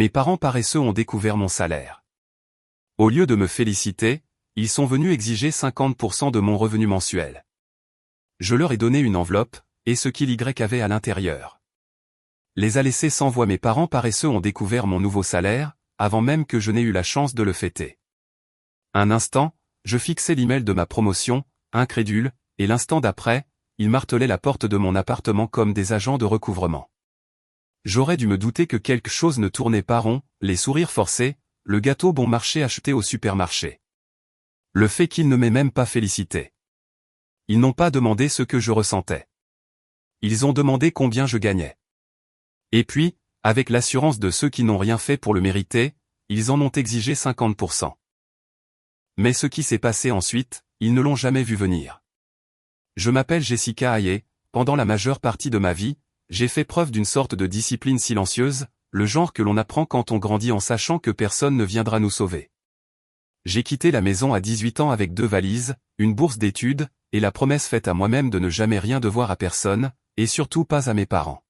Mes parents paresseux ont découvert mon salaire. Au lieu de me féliciter, ils sont venus exiger 50% de mon revenu mensuel. Je leur ai donné une enveloppe, et ce qu'il y avait à l'intérieur. Les a laissés sans voix. Mes parents paresseux ont découvert mon nouveau salaire, avant même que je n'ai eu la chance de le fêter. Un instant, je fixais l'email de ma promotion, incrédule, et l'instant d'après, ils martelaient la porte de mon appartement comme des agents de recouvrement. J'aurais dû me douter que quelque chose ne tournait pas rond, les sourires forcés, le gâteau bon marché acheté au supermarché. Le fait qu'ils ne m'aient même pas félicité. Ils n'ont pas demandé ce que je ressentais. Ils ont demandé combien je gagnais. Et puis, avec l'assurance de ceux qui n'ont rien fait pour le mériter, ils en ont exigé 50%. Mais ce qui s'est passé ensuite, ils ne l'ont jamais vu venir. Je m'appelle Jessica Hayé, pendant la majeure partie de ma vie, j'ai fait preuve d'une sorte de discipline silencieuse, le genre que l'on apprend quand on grandit en sachant que personne ne viendra nous sauver. J'ai quitté la maison à 18 ans avec 2 valises, une bourse d'études, et la promesse faite à moi-même de ne jamais rien devoir à personne, et surtout pas à mes parents.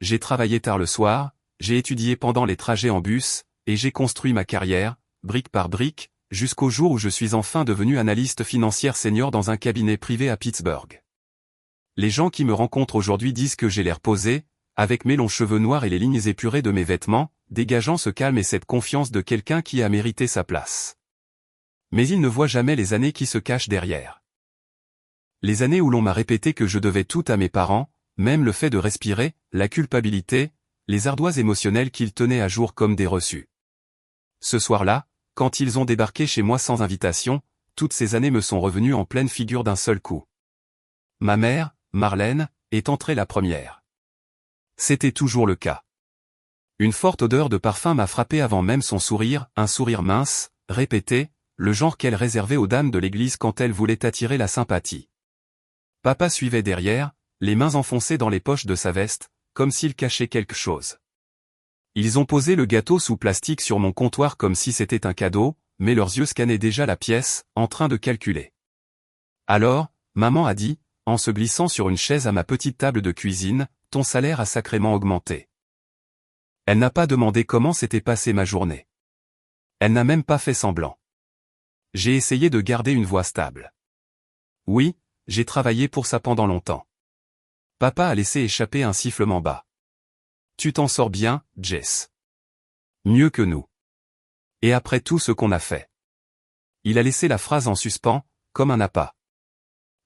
J'ai travaillé tard le soir, j'ai étudié pendant les trajets en bus, et j'ai construit ma carrière, brique par brique, jusqu'au jour où je suis enfin devenu analyste financière senior dans un cabinet privé à Pittsburgh. Les gens qui me rencontrent aujourd'hui disent que j'ai l'air posé, avec mes longs cheveux noirs et les lignes épurées de mes vêtements, dégageant ce calme et cette confiance de quelqu'un qui a mérité sa place. Mais ils ne voient jamais les années qui se cachent derrière. Les années où l'on m'a répété que je devais tout à mes parents, même le fait de respirer, la culpabilité, les ardoises émotionnelles qu'ils tenaient à jour comme des reçus. Ce soir-là, quand ils ont débarqué chez moi sans invitation, toutes ces années me sont revenues en pleine figure d'un seul coup. Ma mère, Marlène, est entrée la première. C'était toujours le cas. Une forte odeur de parfum m'a frappé avant même son sourire, un sourire mince, répété, le genre qu'elle réservait aux dames de l'église quand elles voulaient attirer la sympathie. Papa suivait derrière, les mains enfoncées dans les poches de sa veste, comme s'il cachait quelque chose. Ils ont posé le gâteau sous plastique sur mon comptoir comme si c'était un cadeau, mais leurs yeux scannaient déjà la pièce, en train de calculer. Alors, maman a dit, en se glissant sur une chaise à ma petite table de cuisine, « Ton salaire a sacrément augmenté. » Elle n'a pas demandé comment s'était passée ma journée. Elle n'a même pas fait semblant. J'ai essayé de garder une voix stable. Oui, j'ai travaillé pour ça pendant longtemps. Papa a laissé échapper un sifflement bas. Tu t'en sors bien, Jess. Mieux que nous. Et après tout ce qu'on a fait. Il a laissé la phrase en suspens, comme un appât.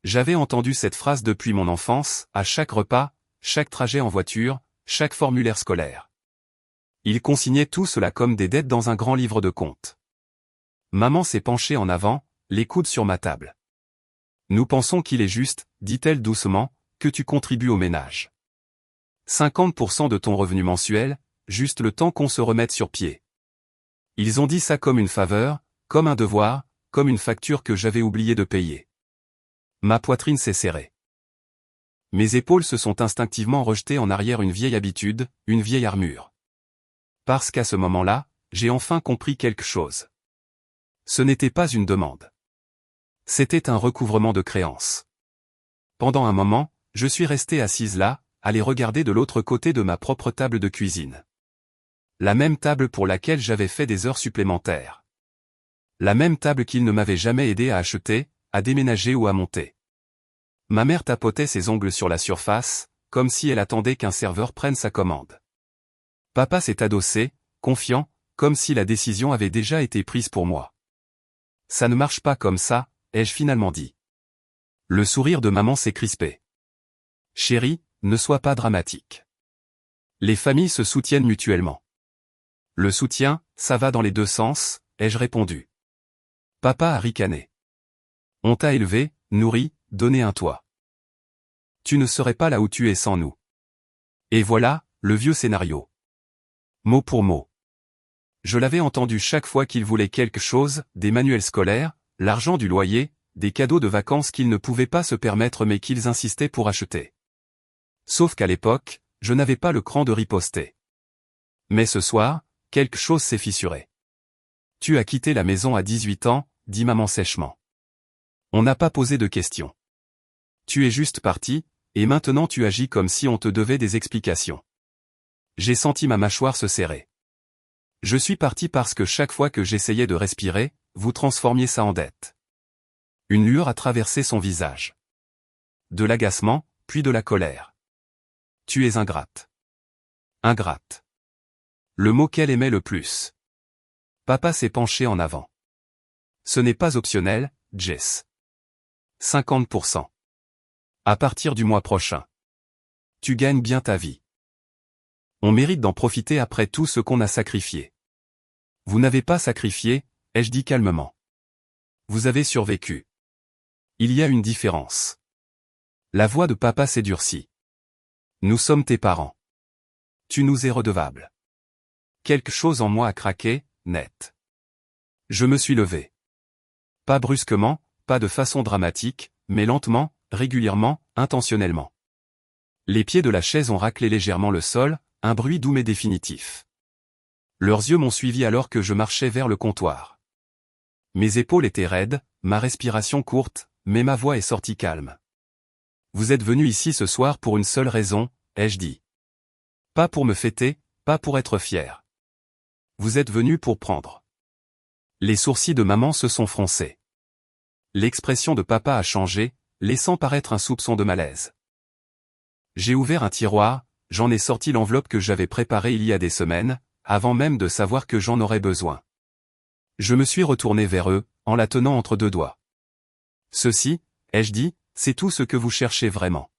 J'avais entendu cette phrase depuis mon enfance, à chaque repas, chaque trajet en voiture, chaque formulaire scolaire. Il consignait tout cela comme des dettes dans un grand livre de comptes. Maman s'est penchée en avant, les coudes sur ma table. Nous pensons qu'il est juste, dit-elle doucement, que tu contribues au ménage. 50% de ton revenu mensuel, juste le temps qu'on se remette sur pied. Ils ont dit ça comme une faveur, comme un devoir, comme une facture que j'avais oublié de payer. Ma poitrine s'est serrée. Mes épaules se sont instinctivement rejetées en arrière, une vieille habitude, une vieille armure. Parce qu'à ce moment-là, j'ai enfin compris quelque chose. Ce n'était pas une demande. C'était un recouvrement de créances. Pendant un moment, je suis restée assise là, à les regarder de l'autre côté de ma propre table de cuisine. La même table pour laquelle j'avais fait des heures supplémentaires. La même table qu'ils ne m'avaient jamais aidé à acheter, à déménager ou à monter. Ma mère tapotait ses ongles sur la surface, comme si elle attendait qu'un serveur prenne sa commande. Papa s'est adossé, confiant, comme si la décision avait déjà été prise pour moi. Ça ne marche pas comme ça, ai-je finalement dit. Le sourire de maman s'est crispé. Chérie, ne sois pas dramatique. Les familles se soutiennent mutuellement. Le soutien, ça va dans les deux sens, ai-je répondu. Papa a ricané. On t'a élevé, nourri, donné un toit. Tu ne serais pas là où tu es sans nous. Et voilà, le vieux scénario. Mot pour mot. Je l'avais entendu chaque fois qu'il voulait quelque chose, des manuels scolaires, l'argent du loyer, des cadeaux de vacances qu'ils ne pouvaient pas se permettre mais qu'ils insistaient pour acheter. Sauf qu'à l'époque, je n'avais pas le cran de riposter. Mais ce soir, quelque chose s'est fissuré. Tu as quitté la maison à 18 ans, dit maman sèchement. On n'a pas posé de questions. Tu es juste parti, et maintenant tu agis comme si on te devait des explications. J'ai senti ma mâchoire se serrer. Je suis parti parce que chaque fois que j'essayais de respirer, vous transformiez ça en dette. Une lueur a traversé son visage. De l'agacement, puis de la colère. Tu es ingrate. Ingrate. Le mot qu'elle aimait le plus. Papa s'est penché en avant. Ce n'est pas optionnel, Jess. 50%. À partir du mois prochain. Tu gagnes bien ta vie. On mérite d'en profiter après tout ce qu'on a sacrifié. Vous n'avez pas sacrifié, ai-je dit calmement. Vous avez survécu. Il y a une différence. La voix de papa s'est durcie. Nous sommes tes parents. Tu nous es redevable. Quelque chose en moi a craqué, net. Je me suis levé. Pas brusquement, pas de façon dramatique, mais lentement, régulièrement, intentionnellement. Les pieds de la chaise ont raclé légèrement le sol, un bruit doux mais définitif. Leurs yeux m'ont suivi alors que je marchais vers le comptoir. Mes épaules étaient raides, ma respiration courte, mais ma voix est sortie calme. Vous êtes venu ici ce soir pour une seule raison, ai-je dit. Pas pour me fêter, pas pour être fier. Vous êtes venu pour prendre. Les sourcils de maman se sont froncés. L'expression de papa a changé, laissant paraître un soupçon de malaise. J'ai ouvert un tiroir, j'en ai sorti l'enveloppe que j'avais préparée il y a des semaines, avant même de savoir que j'en aurais besoin. Je me suis retourné vers eux, en la tenant entre deux doigts. Ceci, ai-je dit, c'est tout ce que vous cherchez vraiment.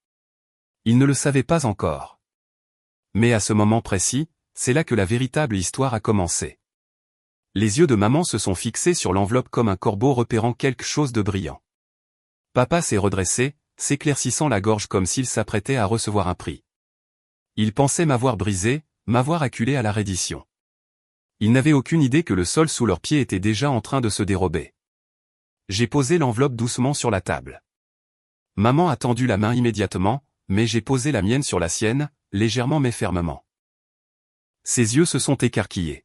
Ils ne le savaient pas encore. Mais à ce moment précis, c'est là que la véritable histoire a commencé. Les yeux de maman se sont fixés sur l'enveloppe comme un corbeau repérant quelque chose de brillant. Papa s'est redressé, s'éclaircissant la gorge comme s'il s'apprêtait à recevoir un prix. Il pensait m'avoir brisé, m'avoir acculé à la reddition. Il n'avait aucune idée que le sol sous leurs pieds était déjà en train de se dérober. J'ai posé l'enveloppe doucement sur la table. Maman a tendu la main immédiatement, mais j'ai posé la mienne sur la sienne, légèrement mais fermement. Ses yeux se sont écarquillés.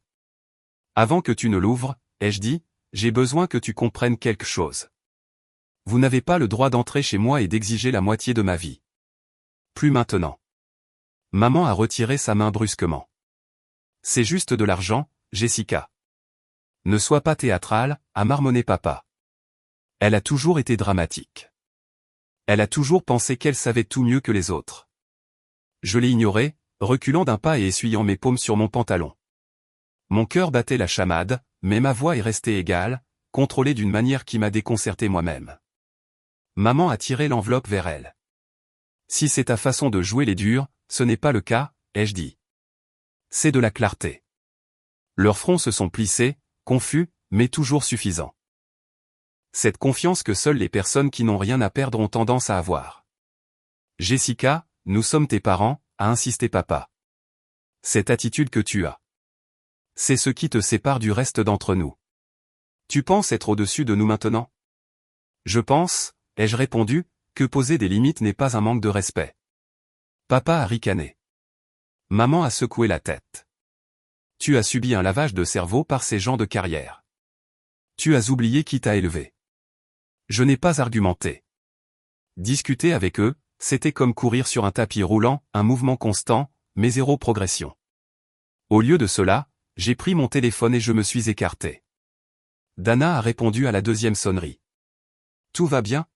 Avant que tu ne l'ouvres, ai-je dit, j'ai besoin que tu comprennes quelque chose. Vous n'avez pas le droit d'entrer chez moi et d'exiger la moitié de ma vie. Plus maintenant. Maman a retiré sa main brusquement. C'est juste de l'argent, Jessica. Ne sois pas théâtrale, a marmonné papa. Elle a toujours été dramatique. Elle a toujours pensé qu'elle savait tout mieux que les autres. Je l'ai ignoré, reculant d'un pas et essuyant mes paumes sur mon pantalon. Mon cœur battait la chamade, mais ma voix est restée égale, contrôlée d'une manière qui m'a déconcerté moi-même. Maman a tiré l'enveloppe vers elle. Si c'est ta façon de jouer les durs, ce n'est pas le cas, ai-je dit. C'est de la clarté. Leurs fronts se sont plissés, confus, mais toujours suffisants. Cette confiance que seules les personnes qui n'ont rien à perdre ont tendance à avoir. Jessica, nous sommes tes parents, a insisté papa. Cette attitude que tu as. C'est ce qui te sépare du reste d'entre nous. Tu penses être au-dessus de nous maintenant? Je pense, ai-je répondu, que poser des limites n'est pas un manque de respect. Papa a ricané. Maman a secoué la tête. Tu as subi un lavage de cerveau par ces gens de carrière. Tu as oublié qui t'a élevé. Je n'ai pas argumenté. Discuter avec eux, c'était comme courir sur un tapis roulant, un mouvement constant, mais zéro progression. Au lieu de cela, j'ai pris mon téléphone et je me suis écarté. Dana a répondu à la deuxième sonnerie. Tout va bien?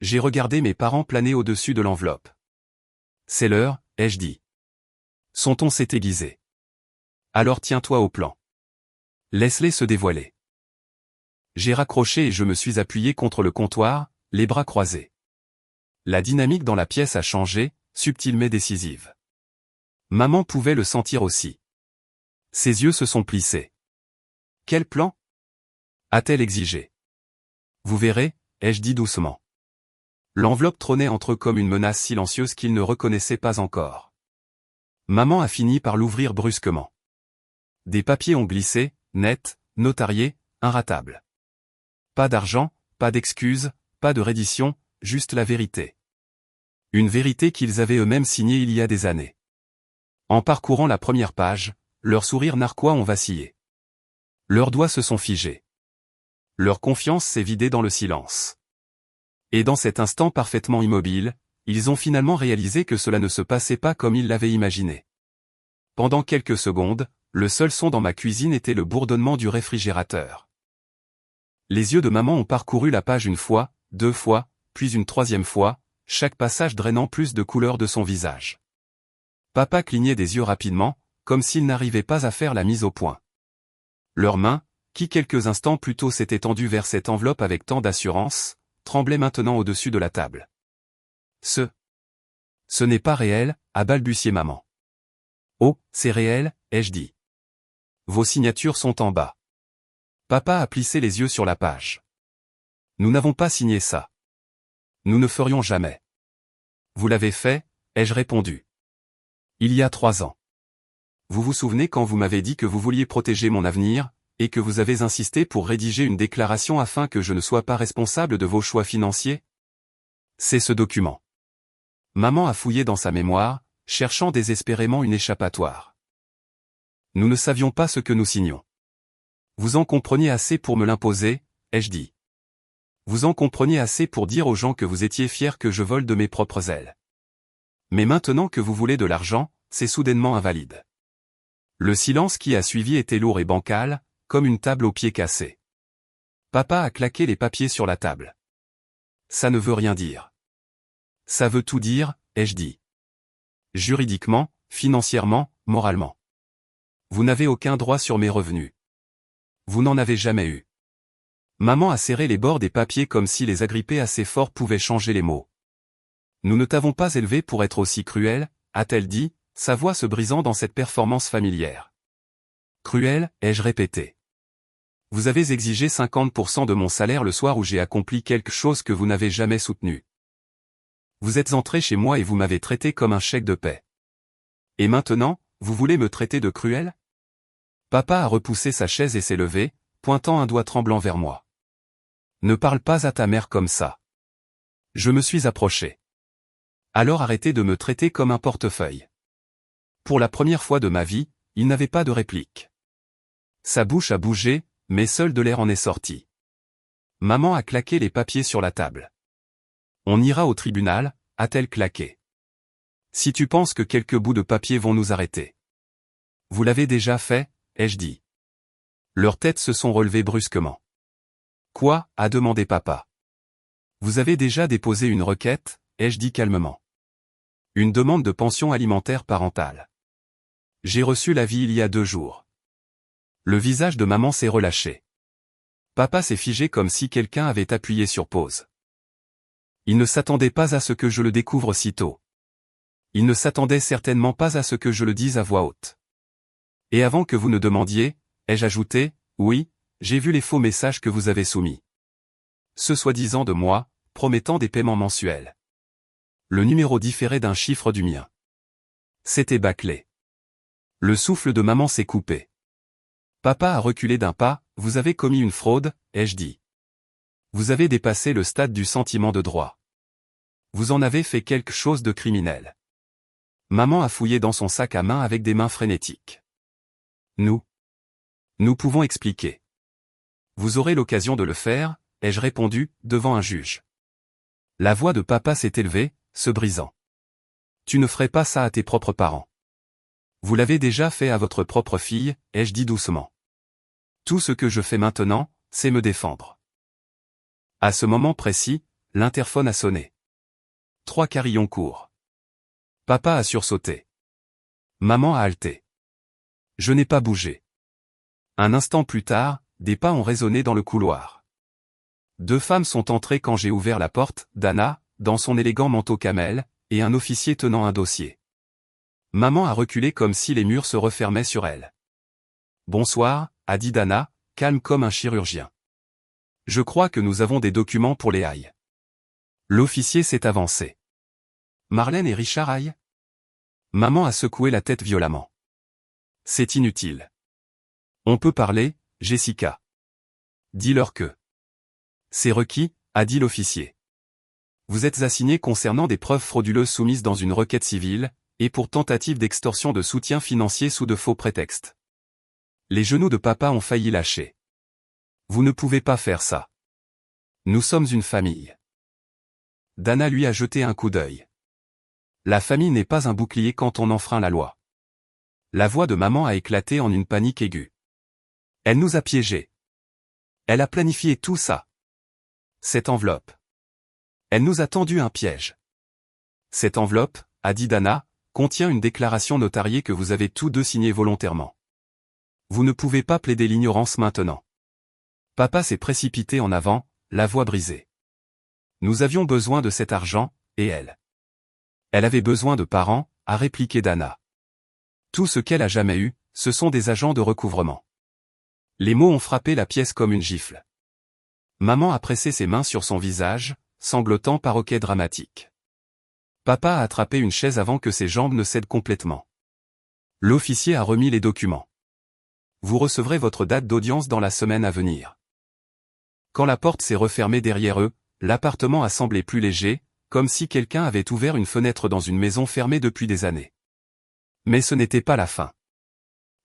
J'ai regardé mes parents planer au-dessus de l'enveloppe. C'est l'heure, ai-je dit. Son ton s'est aiguisé. Alors tiens-toi au plan. Laisse-les se dévoiler. J'ai raccroché et je me suis appuyé contre le comptoir, les bras croisés. La dynamique dans la pièce a changé, subtile mais décisive. Maman pouvait le sentir aussi. Ses yeux se sont plissés. Quel plan? A-t-elle exigé. Vous verrez, ai-je dit doucement. L'enveloppe trônait entre eux comme une menace silencieuse qu'ils ne reconnaissaient pas encore. Maman a fini par l'ouvrir brusquement. Des papiers ont glissé, nets, notariés, inratables. Pas d'argent, pas d'excuses, pas de reddition, juste la vérité. Une vérité qu'ils avaient eux-mêmes signée il y a des années. En parcourant la première page, leurs sourires narquois ont vacillé. Leurs doigts se sont figés. Leur confiance s'est vidée dans le silence. Et dans cet instant parfaitement immobile, ils ont finalement réalisé que cela ne se passait pas comme ils l'avaient imaginé. Pendant quelques secondes, le seul son dans ma cuisine était le bourdonnement du réfrigérateur. Les yeux de maman ont parcouru la page une fois, deux fois, puis une troisième fois, chaque passage drainant plus de couleur de son visage. Papa clignait des yeux rapidement, comme s'il n'arrivait pas à faire la mise au point. Leurs mains, qui quelques instants plus tôt s'étaient tendues vers cette enveloppe avec tant d'assurance, tremblaient maintenant au-dessus de la table. Ce n'est pas réel, a balbutié maman. Oh, c'est réel, ai-je dit. Vos signatures sont en bas. Papa a plissé les yeux sur la page. Nous n'avons pas signé ça. Nous ne ferions jamais. Vous l'avez fait, ai-je répondu. Il y a 3 ans. Vous vous souvenez quand vous m'avez dit que vous vouliez protéger mon avenir, et que vous avez insisté pour rédiger une déclaration afin que je ne sois pas responsable de vos choix financiers? C'est ce document. Maman a fouillé dans sa mémoire, cherchant désespérément une échappatoire. Nous ne savions pas ce que nous signions. Vous en compreniez assez pour me l'imposer, ai-je dit. Vous en compreniez assez pour dire aux gens que vous étiez fiers que je vole de mes propres ailes. Mais maintenant que vous voulez de l'argent, c'est soudainement invalide. Le silence qui a suivi était lourd et bancal, comme une table aux pieds cassés. Papa a claqué les papiers sur la table. Ça ne veut rien dire. Ça veut tout dire, ai-je dit. Juridiquement, financièrement, moralement. Vous n'avez aucun droit sur mes revenus. Vous n'en avez jamais eu. Maman a serré les bords des papiers comme si les agripper assez fort pouvait changer les mots. Nous ne t'avons pas élevé pour être aussi cruel, a-t-elle dit, sa voix se brisant dans cette performance familière. Cruel, ai-je répété. Vous avez exigé 50% de mon salaire le soir où j'ai accompli quelque chose que vous n'avez jamais soutenu. Vous êtes entré chez moi et vous m'avez traité comme un chèque de paie. Et maintenant, vous voulez me traiter de cruel? Papa a repoussé sa chaise et s'est levé, pointant un doigt tremblant vers moi. Ne parle pas à ta mère comme ça. Je me suis approché. Alors arrêtez de me traiter comme un portefeuille. Pour la première fois de ma vie, il n'avait pas de réplique. Sa bouche a bougé, mais seul de l'air en est sorti. Maman a claqué les papiers sur la table. On ira au tribunal, a-t-elle claqué. Si tu penses que quelques bouts de papier vont nous arrêter. Vous l'avez déjà fait, ai-je dit. Leurs têtes se sont relevées brusquement. Quoi, a demandé papa. Vous avez déjà déposé une requête, ai-je dit calmement. Une demande de pension alimentaire parentale. J'ai reçu l'avis il y a 2 jours. Le visage de maman s'est relâché. Papa s'est figé comme si quelqu'un avait appuyé sur pause. Il ne s'attendait pas à ce que je le découvre si tôt. Il ne s'attendait certainement pas à ce que je le dise à voix haute. Et avant que vous ne demandiez, ai-je ajouté, oui, j'ai vu les faux messages que vous avez soumis. Ceux soi-disant de moi, promettant des paiements mensuels. Le numéro différait d'un chiffre du mien. C'était bâclé. Le souffle de maman s'est coupé. Papa a reculé d'un pas, vous avez commis une fraude, ai-je dit. Vous avez dépassé le stade du sentiment de droit. Vous en avez fait quelque chose de criminel. Maman a fouillé dans son sac à main avec des mains frénétiques. Nous pouvons expliquer. Vous aurez l'occasion de le faire, ai-je répondu, devant un juge. La voix de papa s'est élevée, se brisant. Tu ne ferais pas ça à tes propres parents. Vous l'avez déjà fait à votre propre fille, ai-je dit doucement. Tout ce que je fais maintenant, c'est me défendre. À ce moment précis, l'interphone a sonné. 3 carillons courts. Papa a sursauté. Maman a halté. Je n'ai pas bougé. Un instant plus tard, des pas ont résonné dans le couloir. 2 femmes sont entrées quand j'ai ouvert la porte, Dana, dans son élégant manteau camel, et un officier tenant un dossier. Maman a reculé comme si les murs se refermaient sur elle. Bonsoir, a dit Dana, calme comme un chirurgien. Je crois que nous avons des documents pour les Haye. L'officier s'est avancé. Marlène et Richard Haye? Maman a secoué la tête violemment. C'est inutile. On peut parler, Jessica. Dis-leur que. C'est requis, a dit l'officier. Vous êtes assigné concernant des preuves frauduleuses soumises dans une requête civile, et pour tentative d'extorsion de soutien financier sous de faux prétextes. Les genoux de papa ont failli lâcher. Vous ne pouvez pas faire ça. Nous sommes une famille. Dana lui a jeté un coup d'œil. La famille n'est pas un bouclier quand on enfreint la loi. La voix de maman a éclaté en une panique aiguë. Elle nous a piégés. Elle a planifié tout ça. Cette enveloppe. Elle nous a tendu un piège. Cette enveloppe, a dit Dana, contient une déclaration notariée que vous avez tous deux signée volontairement. Vous ne pouvez pas plaider l'ignorance maintenant. Papa s'est précipité en avant, la voix brisée. Nous avions besoin de cet argent, et elle. Elle avait besoin de parents, a répliqué Dana. Tout ce qu'elle a jamais eu, ce sont des agents de recouvrement. Les mots ont frappé la pièce comme une gifle. Maman a pressé ses mains sur son visage, sanglotant par hoquets dramatiques. Papa a attrapé une chaise avant que ses jambes ne cèdent complètement. L'officier a remis les documents. Vous recevrez votre date d'audience dans la semaine à venir. Quand la porte s'est refermée derrière eux, l'appartement a semblé plus léger, comme si quelqu'un avait ouvert une fenêtre dans une maison fermée depuis des années. Mais ce n'était pas la fin.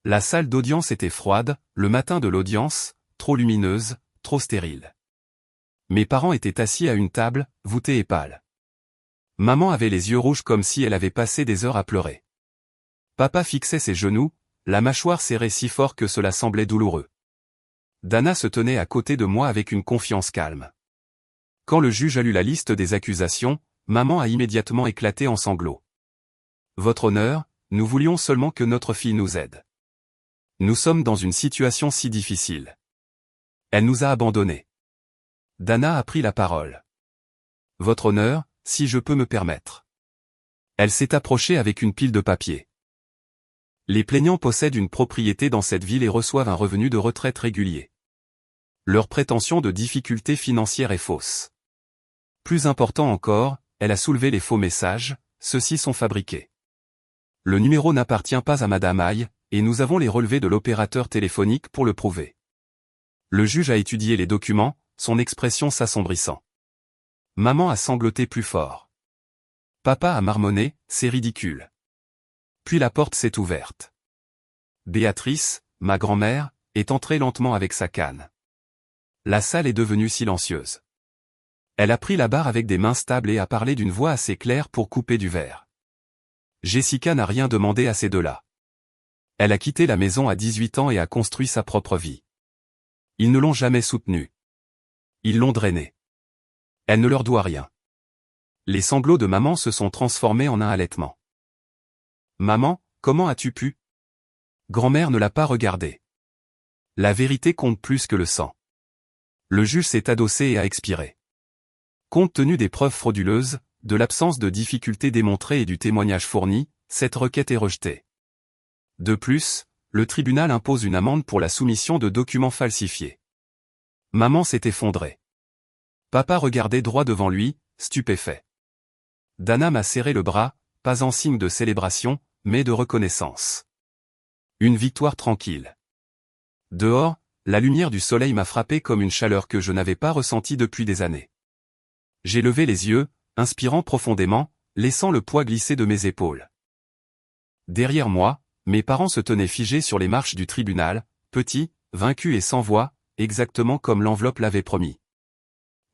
La salle d'audience était froide, le matin de l'audience, trop lumineuse, trop stérile. Mes parents étaient assis à une table, voûtés et pâles. Maman avait les yeux rouges comme si elle avait passé des heures à pleurer. Papa fixait ses genoux, la mâchoire serrée si fort que cela semblait douloureux. Dana se tenait à côté de moi avec une confiance calme. Quand le juge a lu la liste des accusations, maman a immédiatement éclaté en sanglots. Votre honneur, nous voulions seulement que notre fille nous aide. Nous sommes dans une situation si difficile. Elle nous a abandonnés. Dana a pris la parole. Votre honneur, si je peux me permettre. Elle s'est approchée avec une pile de papier. Les plaignants possèdent une propriété dans cette ville et reçoivent un revenu de retraite régulier. Leur prétention de difficulté financière est fausse. Plus important encore, elle a soulevé les faux messages, ceux-ci sont fabriqués. Le numéro n'appartient pas à Madame Aye, et nous avons les relevés de l'opérateur téléphonique pour le prouver. Le juge a étudié les documents, son expression s'assombrissant. Maman a sangloté plus fort. Papa a marmonné, c'est ridicule. Puis la porte s'est ouverte. Béatrice, ma grand-mère, est entrée lentement avec sa canne. La salle est devenue silencieuse. Elle a pris la barre avec des mains stables et a parlé d'une voix assez claire pour couper du verre. Jessica n'a rien demandé à ces deux-là. Elle a quitté la maison à 18 ans et a construit sa propre vie. Ils ne l'ont jamais soutenue. Ils l'ont drainée. Elle ne leur doit rien. Les sanglots de maman se sont transformés en un halètement. Maman, comment as-tu pu? Grand-mère ne l'a pas regardé. La vérité compte plus que le sang. Le juge s'est adossé et a expiré. Compte tenu des preuves frauduleuses, de l'absence de difficultés démontrées et du témoignage fourni, cette requête est rejetée. De plus, le tribunal impose une amende pour la soumission de documents falsifiés. Maman s'est effondrée. Papa regardait droit devant lui, stupéfait. Dana m'a serré le bras, pas en signe de célébration, mais de reconnaissance. Une victoire tranquille. Dehors, la lumière du soleil m'a frappé comme une chaleur que je n'avais pas ressentie depuis des années. J'ai levé les yeux, inspirant profondément, laissant le poids glisser de mes épaules. Derrière moi, mes parents se tenaient figés sur les marches du tribunal, petits, vaincus et sans voix, exactement comme l'enveloppe l'avait promis.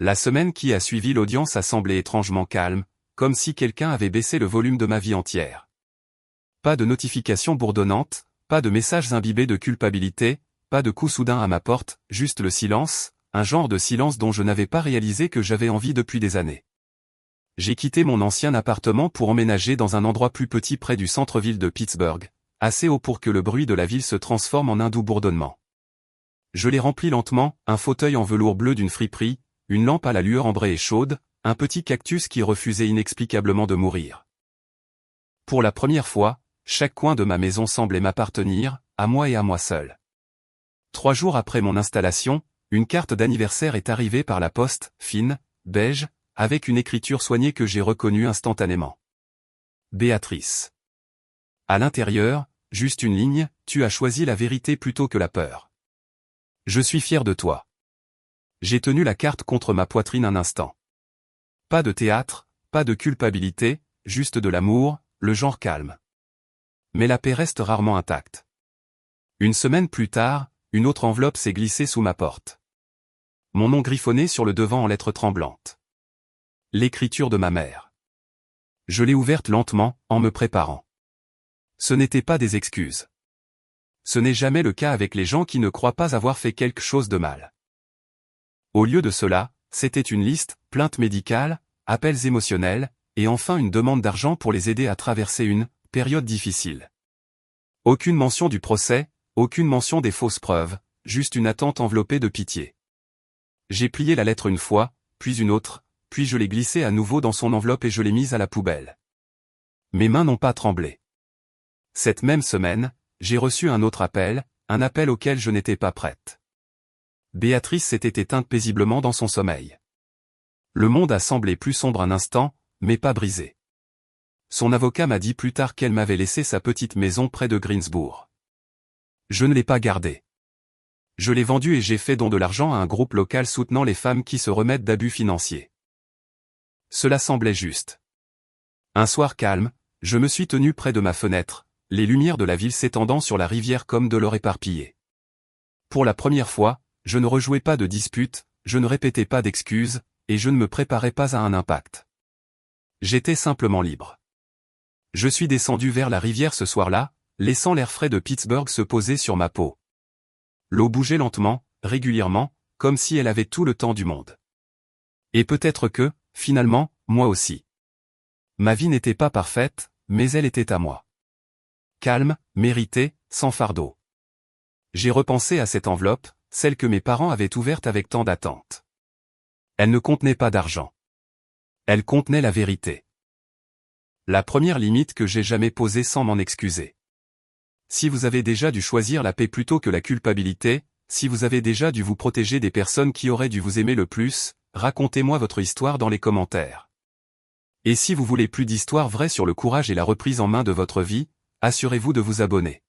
La semaine qui a suivi l'audience a semblé étrangement calme, comme si quelqu'un avait baissé le volume de ma vie entière. Pas de notifications bourdonnantes, pas de messages imbibés de culpabilité, pas de coups soudains à ma porte, juste le silence, un genre de silence dont je n'avais pas réalisé que j'avais envie depuis des années. J'ai quitté mon ancien appartement pour emménager dans un endroit plus petit près du centre-ville de Pittsburgh, assez haut pour que le bruit de la ville se transforme en un doux bourdonnement. Je l'ai rempli lentement, un fauteuil en velours bleu d'une friperie, une lampe à la lueur ambrée et chaude, un petit cactus qui refusait inexplicablement de mourir. Pour la première fois, chaque coin de ma maison semblait m'appartenir, à moi et à moi seul. 3 jours après mon installation, une carte d'anniversaire est arrivée par la poste, fine, beige, avec une écriture soignée que j'ai reconnue instantanément. Béatrice. À l'intérieur, juste une ligne, tu as choisi la vérité plutôt que la peur. Je suis fier de toi. J'ai tenu la carte contre ma poitrine un instant. Pas de théâtre, pas de culpabilité, juste de l'amour, le genre calme. Mais la paix reste rarement intacte. Une semaine plus tard, une autre enveloppe s'est glissée sous ma porte. Mon nom griffonné sur le devant en lettres tremblantes. L'écriture de ma mère. Je l'ai ouverte lentement, en me préparant. Ce n'étaient pas des excuses. Ce n'est jamais le cas avec les gens qui ne croient pas avoir fait quelque chose de mal. Au lieu de cela, c'était une liste, plainte médicale, appels émotionnels, et enfin une demande d'argent pour les aider à traverser une période difficile. Aucune mention du procès, aucune mention des fausses preuves, juste une attente enveloppée de pitié. J'ai plié la lettre une fois, puis une autre, puis je l'ai glissée à nouveau dans son enveloppe et je l'ai mise à la poubelle. Mes mains n'ont pas tremblé. Cette même semaine, j'ai reçu un autre appel, un appel auquel je n'étais pas prête. Béatrice s'était éteinte paisiblement dans son sommeil. Le monde a semblé plus sombre un instant, mais pas brisé. Son avocat m'a dit plus tard qu'elle m'avait laissé sa petite maison près de Greensburg. Je ne l'ai pas gardée. Je l'ai vendue et j'ai fait don de l'argent à un groupe local soutenant les femmes qui se remettent d'abus financiers. Cela semblait juste. Un soir calme, je me suis tenu près de ma fenêtre, les lumières de la ville s'étendant sur la rivière comme de l'or éparpillé. Pour la première fois, je ne rejouais pas de disputes, je ne répétais pas d'excuses, et je ne me préparais pas à un impact. J'étais simplement libre. Je suis descendu vers la rivière ce soir-là, laissant l'air frais de Pittsburgh se poser sur ma peau. L'eau bougeait lentement, régulièrement, comme si elle avait tout le temps du monde. Et peut-être que, finalement, moi aussi. Ma vie n'était pas parfaite, mais elle était à moi. Calme, méritée, sans fardeau. J'ai repensé à cette enveloppe, celle que mes parents avaient ouverte avec tant d'attente. Elle ne contenait pas d'argent. Elle contenait la vérité. La première limite que j'ai jamais posée sans m'en excuser. Si vous avez déjà dû choisir la paix plutôt que la culpabilité, si vous avez déjà dû vous protéger des personnes qui auraient dû vous aimer le plus, racontez-moi votre histoire dans les commentaires. Et si vous voulez plus d'histoires vraies sur le courage et la reprise en main de votre vie, assurez-vous de vous abonner.